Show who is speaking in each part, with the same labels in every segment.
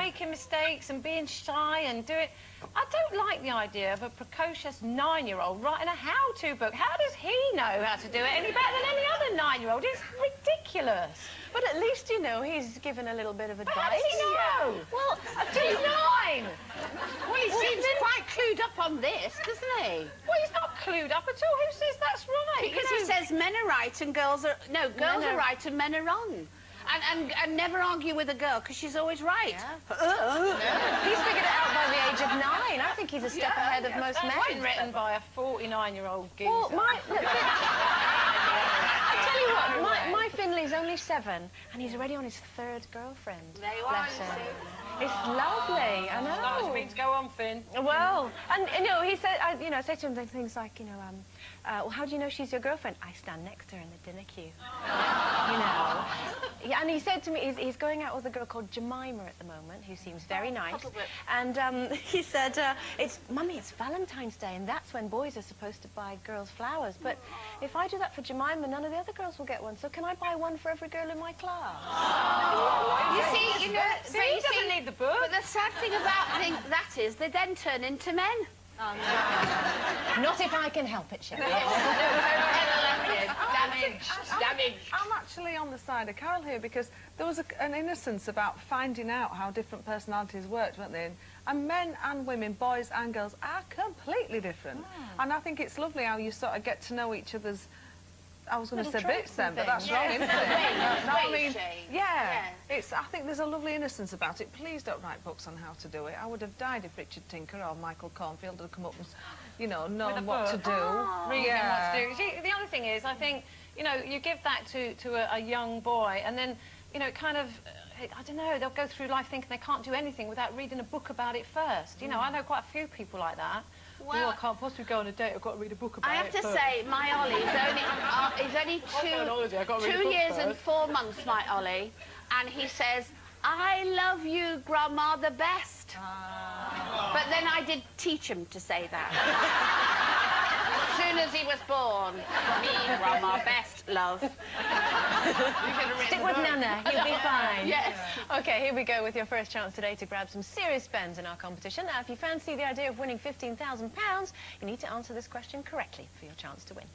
Speaker 1: making mistakes and being shy and doing... I don't like the idea of a precocious 9-year-old writing a how-to book. How does he know how to do it any better than any other 9-year-old? It's ridiculous.
Speaker 2: But at least, you know, he's given a little bit of advice.
Speaker 1: How does he know?
Speaker 2: Well,
Speaker 1: he's 9.
Speaker 3: Well, he seems quite clued up on this, doesn't he?
Speaker 1: Well, he's not clued up at all. Who says that's right?
Speaker 3: Because he says men are right and girls are... No, girls are right and men are wrong. And never argue with a girl, because she's always right.
Speaker 2: Yeah. He's figured it out by the age of 9. I think he's a step ahead of most men.
Speaker 1: It's been written by a 49-year-old geezer.
Speaker 2: Well, I tell you what, my Finley's only 7, and he's already on his 3rd girlfriend.
Speaker 3: There you are, you see.
Speaker 2: It's lovely, I know.
Speaker 1: That's what it means. Go on, Finn.
Speaker 2: Well, and, you know, he said, you know, say to him things like, you know, well, how do you know she's your girlfriend? I stand next to her in the dinner queue. You know. Yeah, and he said to me, he's going out with a girl called Jemima at the moment, who seems very nice. And he said, Mummy, it's Valentine's Day, and that's when boys are supposed to buy girls flowers. But if I do that for Jemima, none of the other girls will get one. So can I buy one for every girl in my class?
Speaker 3: You see, you know,
Speaker 1: he doesn't need the book.
Speaker 3: But the sad thing about that is they then turn into men.
Speaker 2: Oh, no. Not if I can help it, Sherry.
Speaker 3: Damage.
Speaker 4: I'm actually on the side of Carol here, because there was an innocence about finding out how different personalities worked, weren't they? And men and women, boys and girls, are completely different. And I think it's lovely how you sort of get to know each other's... I was going to say bits then, but that's wrong, isn't it? I mean, I think there's a lovely innocence about it. Please don't write books on how to do it. I would have died if Richard Tinker or Michael Cornfield had come up and, you know, known what to do.
Speaker 1: Reading what to do. See, the other thing is, I think, you know, you give that to a young boy, and then, you know, kind of... I don't know, they'll go through life thinking they can't do anything without reading a book about it first. You know, I know quite a few people like that. Well, I can't possibly go on a date, I've got to read a book about it.
Speaker 3: I have to say, my Ollie is only 2 years and 4 months, my Ollie, and he says, I love you, Grandma, the best. But then I did teach him to say that. As soon as he was born, me, Grandma, best, love.
Speaker 2: Stick with Nana, you'll be fine.
Speaker 3: Yes.
Speaker 2: OK, here we go with your first chance today to grab some serious spends in our competition. Now, if you fancy the idea of winning £15,000, you need to answer this question correctly for your chance to win.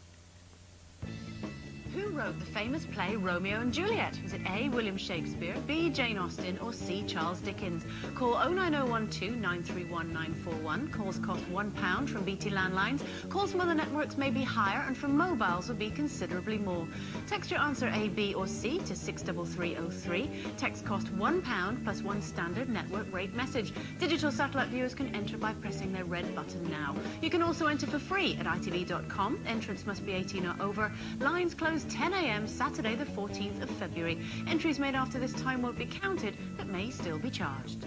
Speaker 2: Who wrote the famous play Romeo and Juliet? Was it A, William Shakespeare, B, Jane Austen, or C, Charles Dickens? Call 09012 931 941. Calls cost £1 from BT landlines. Calls from other networks may be higher, and from mobiles will be considerably more. Text your answer A, B, or C to 63303. Text cost £1 plus 1 standard network rate message. Digital satellite viewers can enter by pressing their red button now. You can also enter for free at itv.com. Entrance must be 18 or over. Lines close 10 a.m. Saturday the 14th of February. Entries made after this time won't be counted, but may still be charged.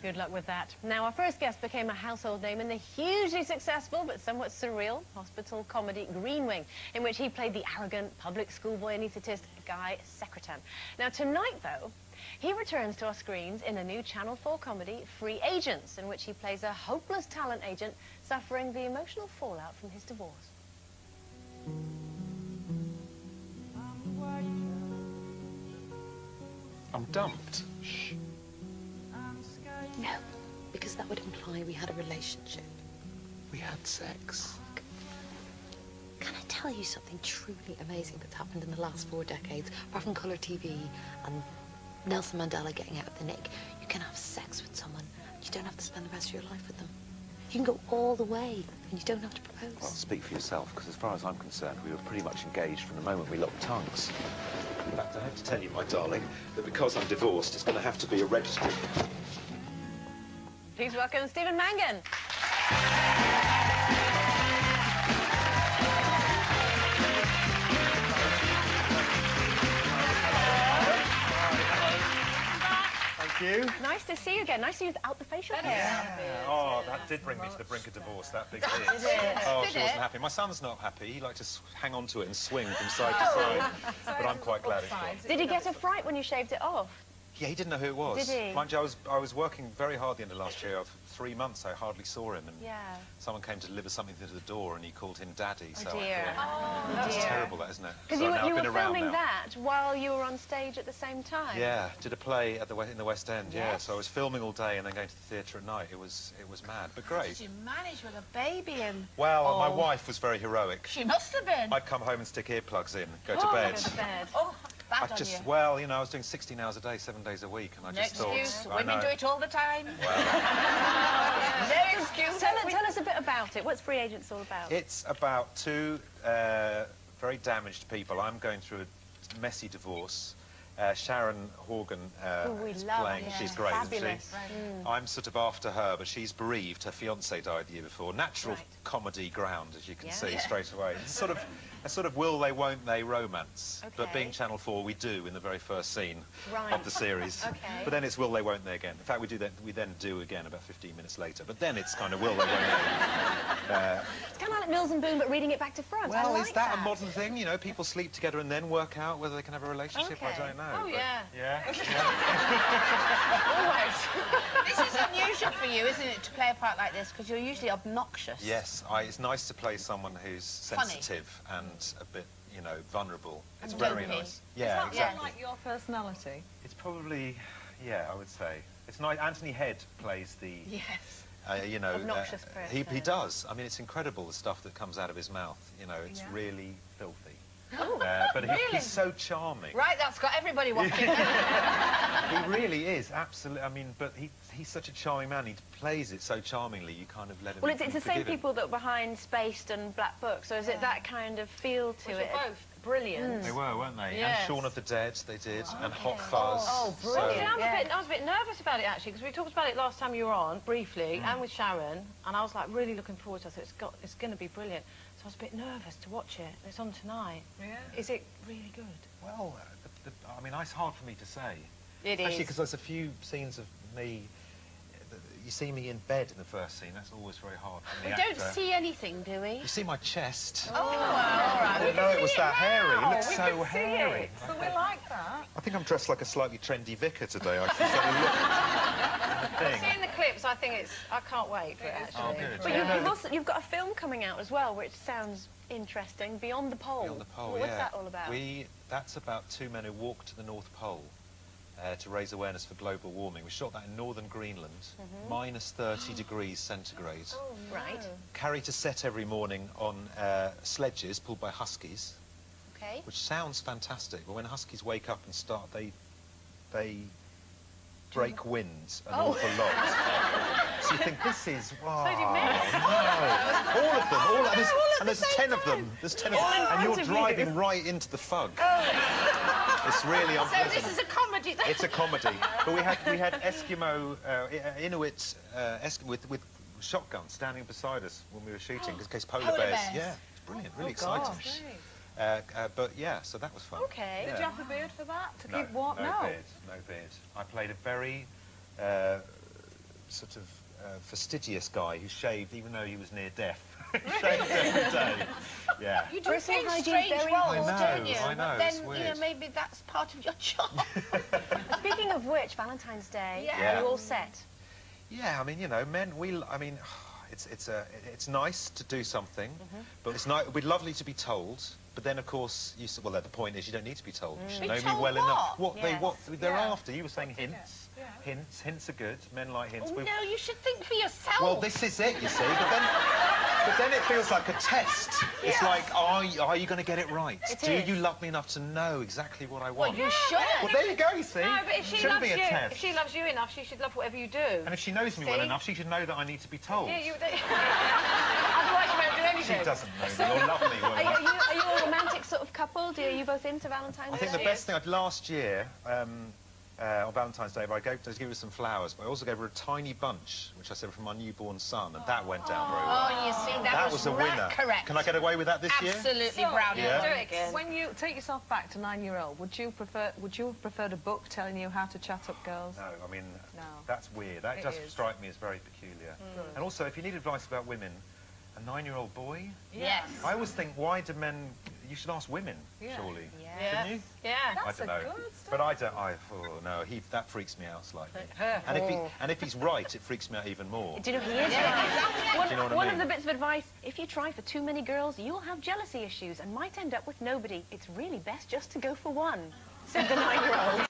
Speaker 2: Good luck with that. Now, our first guest became a household name in the hugely successful but somewhat surreal hospital comedy Green Wing, in which he played the arrogant public schoolboy anaesthetist Guy Secretan. Now, tonight, though, he returns to our screens in a new Channel 4 comedy, Free Agents, in which he plays a hopeless talent agent suffering the emotional fallout from his divorce.
Speaker 5: I'm dumped.
Speaker 6: Shh. No, because that would imply we had a relationship.
Speaker 5: We had sex.
Speaker 6: Can I tell you something truly amazing that's happened in the last 4 decades? Apart from colour TV and Nelson Mandela getting out of the nick, you can have sex with someone and you don't have to spend the rest of your life with them. You can go all the way and you don't have to propose.
Speaker 5: Well, speak for yourself, because as far as I'm concerned, we were pretty much engaged from the moment we locked tongues. In fact, I have to tell you, my darling, that because I'm divorced, it's going to have to be a registry.
Speaker 2: Please welcome Stephen Mangan.
Speaker 7: You.
Speaker 2: Nice to see you again. Nice to see you without the facial hair.
Speaker 7: Yeah. Oh, that did bring me to the brink of divorce, that big thing. Oh, she wasn't happy. My son's not happy. He liked to hang on to it and swing from side to side. But I'm quite glad it's gone.
Speaker 2: Did he get a fright when you shaved it off?
Speaker 7: Yeah, he didn't know who it was.
Speaker 1: Did he?
Speaker 7: Mind you, I was working very hard the end of last year. For 3 months, I hardly saw him. And someone came to deliver something to the door, and he called him Daddy.
Speaker 1: Oh,
Speaker 7: so
Speaker 1: dear.
Speaker 7: I thought, that's terrible, that, isn't it?
Speaker 1: Because
Speaker 7: So
Speaker 1: you
Speaker 7: now I've
Speaker 1: were
Speaker 7: been around
Speaker 1: filming
Speaker 7: now.
Speaker 1: that while you were on stage at the same time.
Speaker 7: Yeah, did a play at in the West End. Yeah,
Speaker 1: Yes.
Speaker 7: so I was filming all day and then going to the theatre at night. It was mad, but great.
Speaker 3: How did you manage with a baby and...
Speaker 7: Well, my wife was very heroic.
Speaker 3: She must have been.
Speaker 7: I'd come home and stick earplugs in, go to bed.
Speaker 1: Go to bed.
Speaker 3: Oh, bad
Speaker 7: I
Speaker 3: on
Speaker 7: just,
Speaker 3: you.
Speaker 7: well, you know, I was doing 16 hours a day, 7 days a week, and I
Speaker 3: No
Speaker 7: just thought...
Speaker 3: excuse.
Speaker 7: I
Speaker 3: Women
Speaker 7: know.
Speaker 3: do it all the time.
Speaker 1: No excuse. Tell us a bit about it. What's Free Agents all about?
Speaker 7: It's about two very damaged people. I'm going through a messy divorce. Sharon Horgan is playing.
Speaker 1: her.
Speaker 7: She's great, isn't
Speaker 1: Fabulous.
Speaker 7: she? I'm sort of after her, but she's bereaved. Her fiancé died the year before. Natural comedy ground, as you can see straight away. It's a sort of will they, won't they romance. But being Channel 4, we do in the very first scene of the series. But then it's will they, won't they again. In fact, we then do again about 15 minutes later. But then it's kind of will they, won't they.
Speaker 1: It's kind of like Mills and Boon, but reading it back to front.
Speaker 7: Well,
Speaker 1: I like
Speaker 7: is that a modern thing? You know, people sleep together and then work out whether they can have a relationship. I don't know.
Speaker 1: Oh,
Speaker 7: but,
Speaker 1: yeah.
Speaker 7: Yeah?
Speaker 1: Always.
Speaker 3: This is unusual for you, isn't it, to play a part like this, because you're usually obnoxious.
Speaker 7: Yes, it's nice to play someone who's sensitive and a bit, you know, vulnerable. It's very nice. Yeah,
Speaker 4: Is that like your personality?
Speaker 7: It's probably, yeah, I would say. It's nice. Anthony Head plays the...
Speaker 3: Yes.
Speaker 7: You know,
Speaker 1: obnoxious person.
Speaker 7: he does. I mean, it's incredible, the stuff that comes out of his mouth. You know, it's really filthy. But he's so charming.
Speaker 3: Right, that's got everybody watching.
Speaker 7: He really is, absolutely. I mean, but he's such a charming man. He plays it so charmingly, you kind of let him...
Speaker 1: Well, it's the same people that were behind Spaced and Black Book, so is it that kind of feel to it?
Speaker 3: Both.
Speaker 1: Brilliant.
Speaker 7: They were, weren't they?
Speaker 1: Yes.
Speaker 7: And Shaun of the Dead, they did, and Hot Fuzz.
Speaker 1: Oh, brilliant.
Speaker 7: So,
Speaker 1: I was a bit nervous about it, actually, because we talked about it last time you were on, briefly, and with Sharon, and I was, like, really looking forward to it. I thought, it's going to be brilliant. So I was a bit nervous to watch it. It's on tonight. Yeah. Is it really good?
Speaker 7: well, I mean, it's hard for me to say.
Speaker 1: It is.
Speaker 7: Especially because there's a few scenes of me... You see me in bed in the first scene, that's always very hard for
Speaker 3: We
Speaker 7: the
Speaker 3: don't
Speaker 7: actor.
Speaker 3: see anything, do we?
Speaker 7: You see my chest.
Speaker 3: Oh, well, all right.
Speaker 7: I didn't know it was that hairy. It looks so hairy.
Speaker 4: So we like that.
Speaker 7: I think I'm dressed like a slightly trendy vicar today. I should sort of look at the thing.
Speaker 1: Seeing the clips, I think I can't wait for it, actually.
Speaker 7: Oh, good.
Speaker 1: But you've got a film coming out as well, which sounds interesting, Beyond the Pole.
Speaker 7: Beyond the Pole,
Speaker 1: What's that all about?
Speaker 7: That's about two men who walked to the North Pole to raise awareness for global warming. We shot that in northern Greenland, minus 30 degrees centigrade.
Speaker 1: Oh, right.
Speaker 7: Carried to set every morning on sledges pulled by huskies, which sounds fantastic. But when huskies wake up and start, they break winds an awful lot. So you think, this is, wow,
Speaker 1: So do men.
Speaker 7: no. All of them, and there's 10 of them. There's 10 of them, and you're
Speaker 1: front of you.
Speaker 7: driving right into the fug. It's really
Speaker 3: So
Speaker 7: unpleasant.
Speaker 3: this is a comedy.
Speaker 7: It's a comedy. But we had Eskimo, Inuit with shotguns standing beside us when we were shooting, in case polar bears. Yeah, it's brilliant, really exciting. But yeah, so that was fun.
Speaker 1: Okay.
Speaker 7: Yeah.
Speaker 4: Did you have a beard for that? To
Speaker 7: No,
Speaker 4: keep warm?
Speaker 7: no beard. I played a very sort of fastidious guy who shaved even though he was near death. Shaved every day. Yeah.
Speaker 3: You do
Speaker 1: Personal
Speaker 3: take
Speaker 1: hygiene
Speaker 3: strange
Speaker 1: very
Speaker 3: roles,
Speaker 7: important.
Speaker 3: don't you?
Speaker 7: I know,
Speaker 3: But
Speaker 7: it's
Speaker 3: then,
Speaker 7: weird.
Speaker 3: you know, maybe that's part of your job.
Speaker 1: Speaking of which, Valentine's Day,
Speaker 3: Yeah.
Speaker 1: are you all set?
Speaker 7: Yeah, I mean, you know, it's nice to do something, but it'd be lovely to be told. But then, of course, well, the point is you don't need to be told. You should
Speaker 3: Be
Speaker 7: know me
Speaker 3: told
Speaker 7: well enough.
Speaker 3: what?
Speaker 7: What they're after. You were saying hints. Hints are good. Men like hints.
Speaker 3: Oh, no, you should think for yourself.
Speaker 7: Well, this is it, you see. But then it feels like a test. It's like, are you going to get it right? Do you love me enough to know exactly what I want?
Speaker 3: Well, you should.
Speaker 7: Well, there you go, you see.
Speaker 1: No, but if she
Speaker 7: Shouldn't
Speaker 1: loves
Speaker 7: be a
Speaker 1: you,
Speaker 7: test.
Speaker 1: if she loves you enough, she should love whatever you do.
Speaker 7: And if she knows me well enough, she should know that I need to be told.
Speaker 1: Yeah, otherwise you won't do anything.
Speaker 7: She doesn't know me. You're lovely.
Speaker 1: Are you a romantic sort of couple? Are you both into Valentine's Day?
Speaker 7: I think the best thing last year, on Valentine's Day, I gave her some flowers, but I also gave her a tiny bunch, which I said from my newborn son, and that went down very well.
Speaker 3: Oh, you see,
Speaker 7: That was a winner.
Speaker 3: Correct.
Speaker 7: Can I get away with that this year?
Speaker 3: Absolutely, Brown.
Speaker 7: Yeah.
Speaker 1: Do it again.
Speaker 4: When you take yourself back to 9-year-old, would you have preferred a book telling you how to chat up girls?
Speaker 7: No, I mean,
Speaker 4: No.
Speaker 7: that's weird. That
Speaker 4: It
Speaker 7: does
Speaker 4: is.
Speaker 7: strike me as very peculiar. And also, if you need advice about women, a 9-year-old boy?
Speaker 3: Yes.
Speaker 7: I always think, why do men you should ask women, surely.
Speaker 1: Yeah.
Speaker 7: Shouldn't you?
Speaker 1: Yeah.
Speaker 7: I don't know. But I don't. No, that freaks me out slightly. And if he's right, it freaks me out even more.
Speaker 2: Do you know he is right?
Speaker 7: Do you know what I
Speaker 2: One
Speaker 7: mean?
Speaker 2: of the bits of advice, if you try for too many girls, you'll have jealousy issues and might end up with nobody. It's really best just to go for one, said the 9-year-old.